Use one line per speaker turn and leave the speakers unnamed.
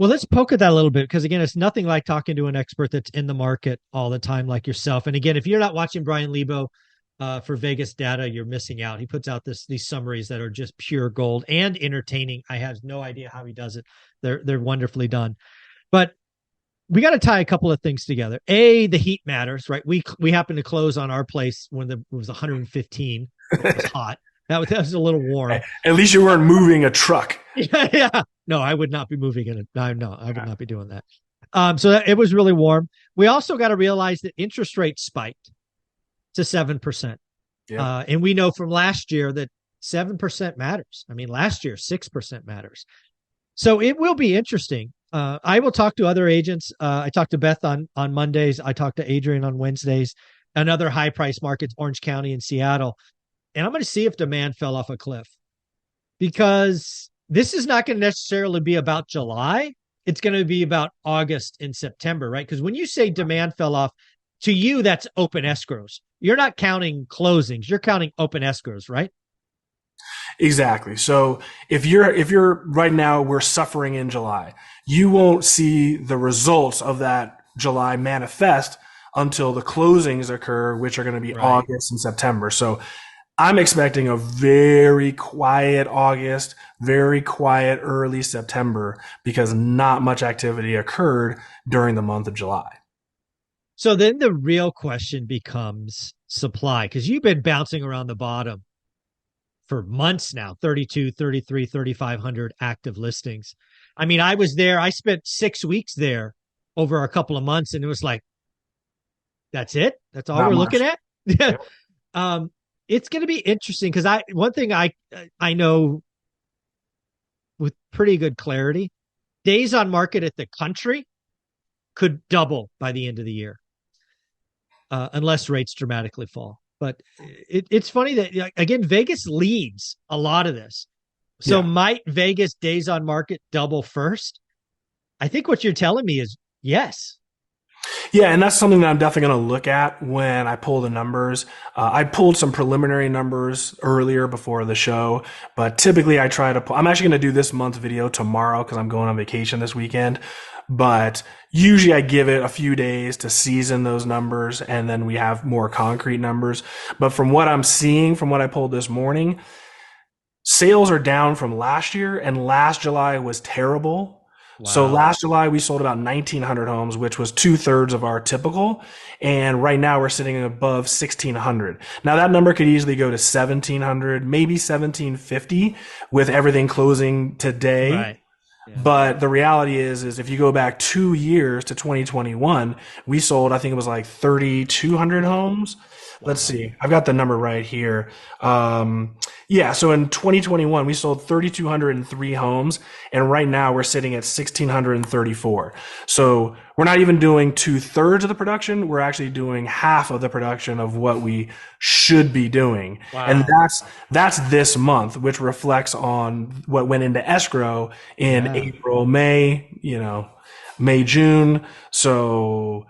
Well, let's poke at that a little bit because again, it's nothing like talking to an expert that's in the market all the time, like yourself. And again, if you're not watching Brian Lebo for Vegas data, you're missing out. He puts out these summaries that are just pure gold and entertaining. I have no idea how he does it. They're wonderfully done. But we got to tie a couple of things together. The heat matters, right? We happened to close on our place when it was 115. It was hot. That was a little warm.
At least you weren't moving a truck.
Yeah. No, I would not be moving in it. No, I would not be doing that. It was really warm. We also got to realize that interest rates spiked to 7%.
Yeah.
And we know from last year that 7% matters. I mean, last year, 6% matters. So it will be interesting. I will talk to other agents. I talked to Beth on Mondays. I talked to Adrian on Wednesdays. Another high price markets, Orange County and Seattle. And I'm going to see if demand fell off a cliff because this is not going to necessarily be about July. It's going to be about August and September, right? Because when you say demand fell off, to you, that's open escrows. You're not counting closings. You're counting open escrows, right?
Exactly. So if you're right now, we're suffering in July, you won't see the results of that July manifest until the closings occur, which are going to be
Right.
August and September. So I'm expecting a very quiet August, very quiet early September because not much activity occurred during the month of July.
So then the real question becomes supply because you've been bouncing around the bottom for months now 32, 33, 3,500 active listings. I mean, I was there, I spent 6 weeks there over a couple of months, and it was like, that's it? That's all
Not
we're looking
much.
at?
Yep.
It's going to be interesting because one thing I know with pretty good clarity, days on market at the country could double by the end of the year, unless rates dramatically fall. But it's funny that again, Vegas leads a lot of this. So
Yeah.
might Vegas days on market double first? I think what you're telling me is yes.
Yeah, and that's something that I'm definitely going to look at when I pull the numbers. I pulled some preliminary numbers earlier before the show, but typically I try to pull. I'm actually going to do this month's video tomorrow because I'm going on vacation this weekend. But usually I give it a few days to season those numbers and then we have more concrete numbers. But from what I'm seeing, from what I pulled this morning, sales are down from last year and last July was terrible. So
Wow.
last July we sold about 1,900 homes, which was 2/3 of our typical. And right now we're sitting above 1,600. Now that number could easily go to 1,700, maybe 1,750 with everything closing today.
Right. Yeah.
But the reality is if you go back 2 years to 2021, we sold, I think it was like 3,200 homes. Let's
Wow.
see. I've got the number right here. Yeah. So in 2021, we sold 3,203 homes. And right now we're sitting at 1,634. So we're not even doing 2/3 of the production. We're actually doing half of the production of what we should be doing. And
Wow.
that's this month, which reflects on what went into escrow in
Yeah.
April, May, May, June. So